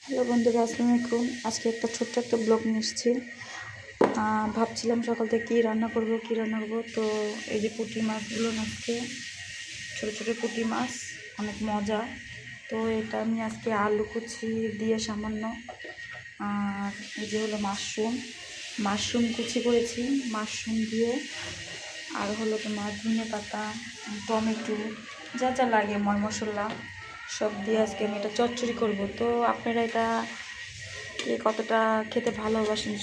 Hello বন্ধুরা, আসসালামু আলাইকুম। আজকে একটা ছোট্ট একটা ব্লগ নিয়ে এসেছি। ভাবছিলাম সকাল থেকে কী রান্না করব তো এই যে পুঁটি মাছগুলো আজকে ছোটো ছোটো পুঁটি মাছ, অনেক মজা। তো এটা আমি আজকে আলু কুচি দিয়ে সামান্য, আর এই যে হলো মাশরুম কুচি করেছি, মাশরুম দিয়ে, আর হলো তোমার ধনে পাতা, টমেটো, যা যা লাগে ময় মশলা সব দিয়ে আজকে আমি এটা চচ্চড়ি করব। তো আপনারা এটা কে কতটা খেতে ভালোবাসেন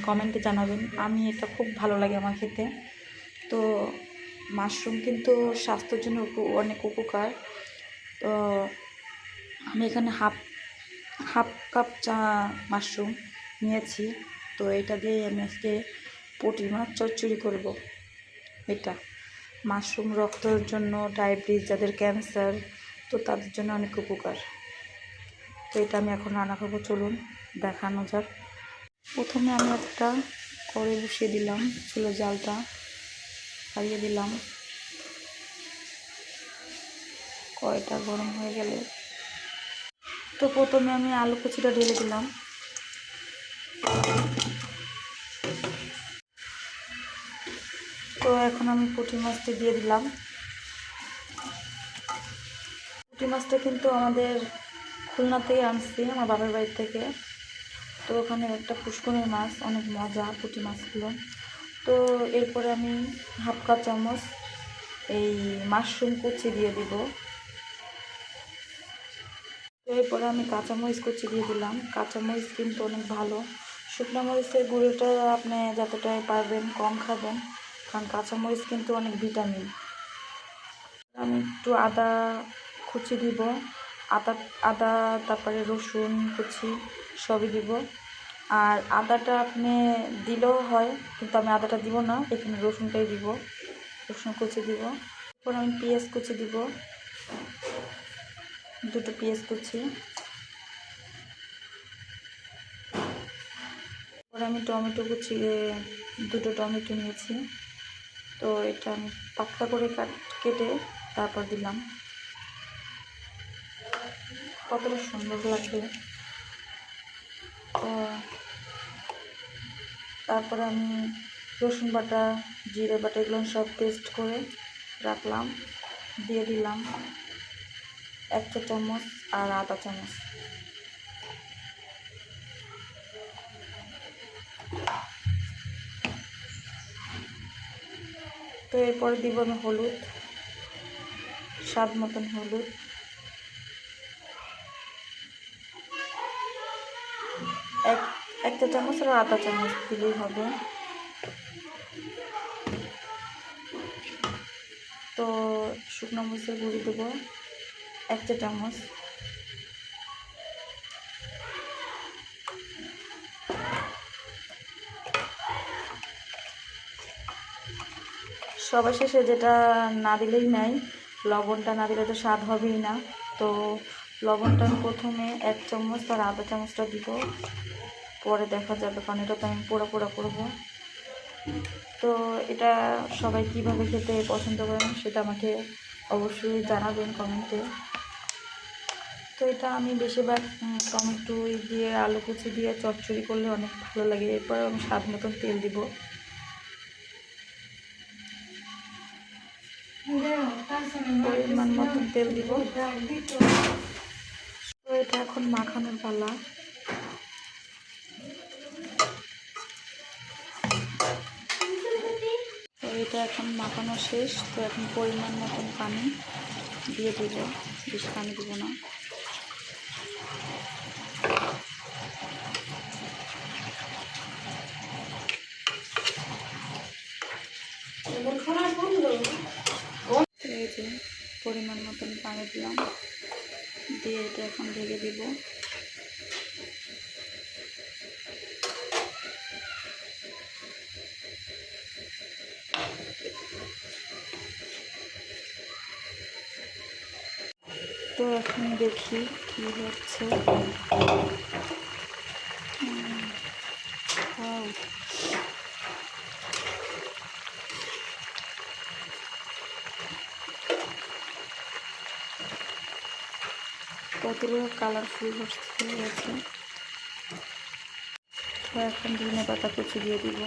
কমেন্টে জানাবেন। আমি এটা খুব ভালো লাগে আমার খেতে। তো মাশরুম কিন্তু স্বাস্থ্যের জন্য অনেক উপকার। তো আমি এখানে হাফ কাপ মাশরুম নিয়েছি। তো এটা দিয়ে আমি আজকে পুঁটি মাছ চচ্চড়ি করব। এটা মাশরুম রক্তের জন্য, ডায়াবেটিস, যাদের ক্যান্সার, তো তাদের জন্য অনেক উপকার। তো এটা আমি এখন রান্না করবো, চলুন দেখানো যাক। প্রথমে আমি একটা কড়াই বসিয়ে দিলাম, চুলার জালটা বাড়িয়ে দিলাম। কড়াইটা গরম হয়ে গেলে তো প্রথমে আমি আলু কুচিটা ঢেলে দিলাম। তো এখন আমি পুঁটি মাছটা দিয়ে দিলাম। পুঁটি মাছটা কিন্তু আমাদের খুলনা থেকে আনছি, আমার বাবার বাড়ি থেকে। তো ওখানে একটা পুষ্করের মাছ, অনেক মজা পুঁটি মাছগুলো। তো এরপরে আমি হাফ কাপ চামচ এই মাশরুম কুচি দিয়ে দিব। এরপরে আমি কাঁচামরিচ কুচি দিয়ে দিলাম। কাঁচামরিচ কিন্তু অনেক ভালো। শুকনো মরিচের গুঁড়োটা আপনি যতটাই পারবেন কম খাবেন, কারণ কাঁচামরিচ কিন্তু অনেক ভিটামিন। আমি একটু আদা কুচি দিব, আদা তারপরে রসুন কুচি সবই দিব। আর আদাটা আপনি দিলেও হয়, কিন্তু আমি আদাটা দিব না, এখানে রসুনটাই দিব, রসুন কুচি দিব। এরপর আমি পেঁয়াজ কুচি দিব, দুটো পেঁয়াজ কুচি। এরপর আমি টমেটো কুচি, দুটো টমেটো নিয়েছি। তো এটা আমি পাতলা করে কেটে তারপর দিলাম। কতটা সুন্দর লাগবে। তো তারপরে আমি রসুন বাটা, জিরে বাটা এগুলো সব পেস্ট করে রাখলাম, দিয়ে দিলাম 1 চা চামচ আর আধা চামচ। তো এরপরে দিব আমি হলুদ, স্বাদ মতন হলুদ। এক চা চামচ আর আধা চামচ দিলেই হবে। তো শুকনো মরিচের গুঁড়ি দেবো 1 চা চামচ। সবার শেষে যেটা না দিলেই নাই, লবণটা না দিলে তো স্বাদ হবেই না। তো লবণটা আমি প্রথমে 1 চামচ আর আধা চামচটা দিব, পরে দেখা যাবে, কারণ এটা তো আমি পোড়া পোড়া করবো। তো এটা সবাই কিভাবে খেতে পছন্দ করেন সেটা আমাকে অবশ্যই জানাবেন কমেন্টে। তো এটা আমি বেশিরভাগ টমেটো দিয়ে, আলু কুচি দিয়ে চচ্চড়ি করলে অনেক ভালো লাগে। এরপর আমি স্বাদ মতন তেল দিব। পরিমাণ মতন তেল দিব। তো এটা এখন মাখানোর পালা। তো এটা এখন মাখানো শেষ। তো এখন পরিমাণ মতন পানি দিয়ে দিব, বেশি পানি দিব না। এই যে পরিমাণ মতন পানি দিলাম, দিয়ে এটা এখন ঢেকে দিব। তো এখন দেখি কি হচ্ছে। কত পুরো কালারফুল হয়ে গেছে। তো এখন ধনে পাতা কুচি দিয়ে দিব।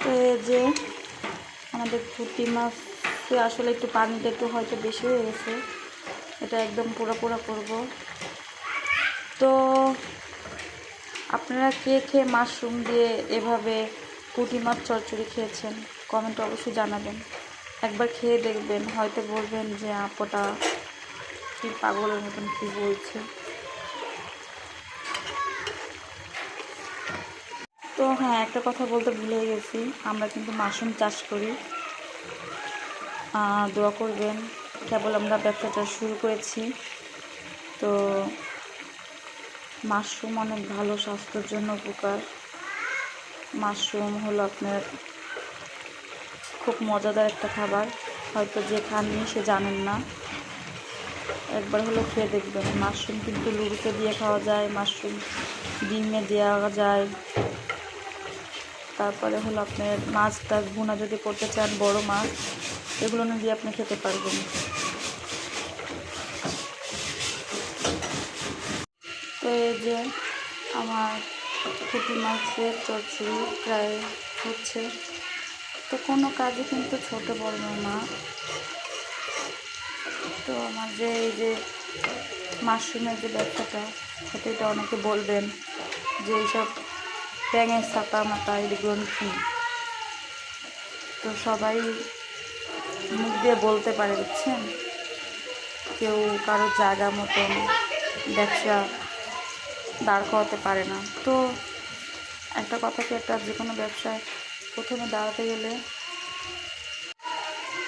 তো এই যে আমাদের পুঁটি মাছে আসলে একটু পানিটা একটু হয়তো বেশি হয়ে গেছে, এটা একদম পুরো করব। তো আপনারা কে খেয়ে মাশরুম দিয়ে এভাবে পুঁটি মাছ চচ্চড়ি খেয়েছেন কমেন্টে অবশ্যই জানাবেন। একবার খেয়ে দেখবেন, হয়তো বলবেন যে আপুটা কি পাগলের মতন কী বলছে। তো হ্যাঁ, একটা কথা বলতে ভুলে গেছি, আমরা কিন্তু মাশরুম চাষ করি। দোয়া করবেন, কেবল আমরা ব্যবসাটা শুরু করেছি। তো মাশরুম অনেক ভালো, স্বাস্থ্যের জন্য উপকার। মাশরুম হলো আপনার খুব মজাদার একটা খাবার, হয়তো যে খাননি সে জানেন না, একবার হলো খেয়ে দেখবেন। মাশরুম কিন্তু লুচিতে দিয়ে খাওয়া যায়, মাশরুম ডিমে দেওয়া যায়। তারপরে হলো আপনার মাছ টাছ ভুনা যদি করতে চান, বড় মাছ, এগুলো দিয়ে আপনি খেতে পারবেন। তো এই যে আমার পুঁটি মাছের চচ্চড়ি প্রায় হচ্ছে। তো কোনো কাজই কিন্তু ছোট বড় না। তো আমার যে এই যে মাশরুমের যে ব্যবসাটা, সেটা অনেকে বলবেন যে এইসব ব্যাঙের ছাতা মাতা এগুলো কী। তো সবাই মুখ দিয়ে বলতে পারে, বুঝছেন, কেউ কারো জায়গা মতন ব্যবসা দাঁড় করাতে পারে না। তো একটা কথা কি, একটা যে কোনো ব্যবসায় প্রথমে দাঁড়াতে গেলে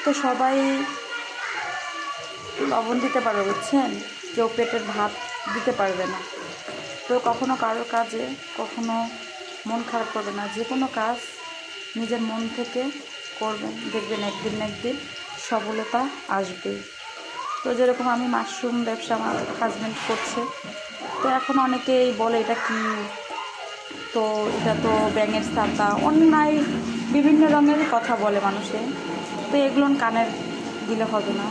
তো সবাই লবণ দিতে পারবে, বুঝছেন, কেউ পেটের ভাত দিতে পারবে না। তো কখনো কারোর কাজে কখনো মন খারাপ করবে না, যে কোনো কাজ নিজের মন থেকে করবেন, দেখবেন একদিন না একদিন সফলতা আসবে। তো যেরকম আমি মাশরুম ব্যবসা আমার হাজব্যান্ড করছে, তো এখন অনেকেই বলে এটা কি, তো এটা তো ব্যাঙের ছাতা, অন্যায় বিভিন্ন রঙের কথা বলে মানুষে। তো এগুলো কানের দিলে হবে না,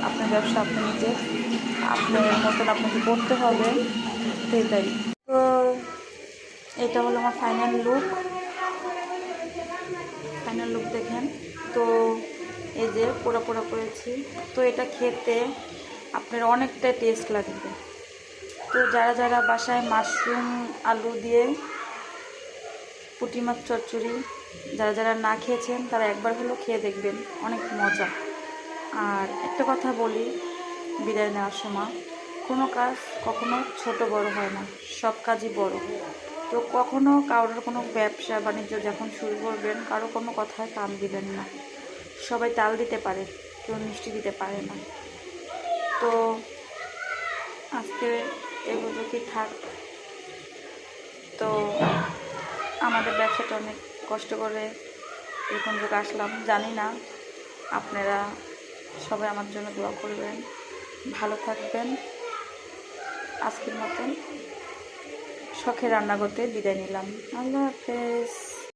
আপনার ব্যবসা আপনি নিজে আপনার মতন আপনাকে করতে হবে, তো এটাই। তো এটা হলো আমার ফাইনাল লুক দেখেন। তো এই যে পোড়া করেছি। তো এটা খেতে আপনার অনেকটা টেস্ট লাগবে। তো যারা বাসায় মাশরুম আলু দিয়ে পুঁটি মাছ চচ্চড়ি যারা না খেয়েছেন, তারা একবার হলেও খেয়ে দেখবেন, অনেক মজা। আর একটা কথা বলি বিদায় নেওয়ার সময়, কোনো কাজ কখনো ছোট বড় হয় না, সব কাজই বড়। তো কখনো কারোর কোনো ব্যবসা বাণিজ্য যখন শুরু করবেন, কারো কোনো কথায় কান দিবেন না। সবাই তাল দিতে পারে, কেউ মিষ্টি দিতে পারে না। তো আজকে এগুলো কি থাক। তো আমাদের ব্যবসাটা অনেক কষ্ট করে এরকম যুগে আসলাম, জানি না, আপনারা সবাই আমার জন্য দোয়া করবেন, ভালো থাকবেন। আজকের মতন শখের রান্না করতে বিদায় নিলাম। আল্লাহ হাফেজ।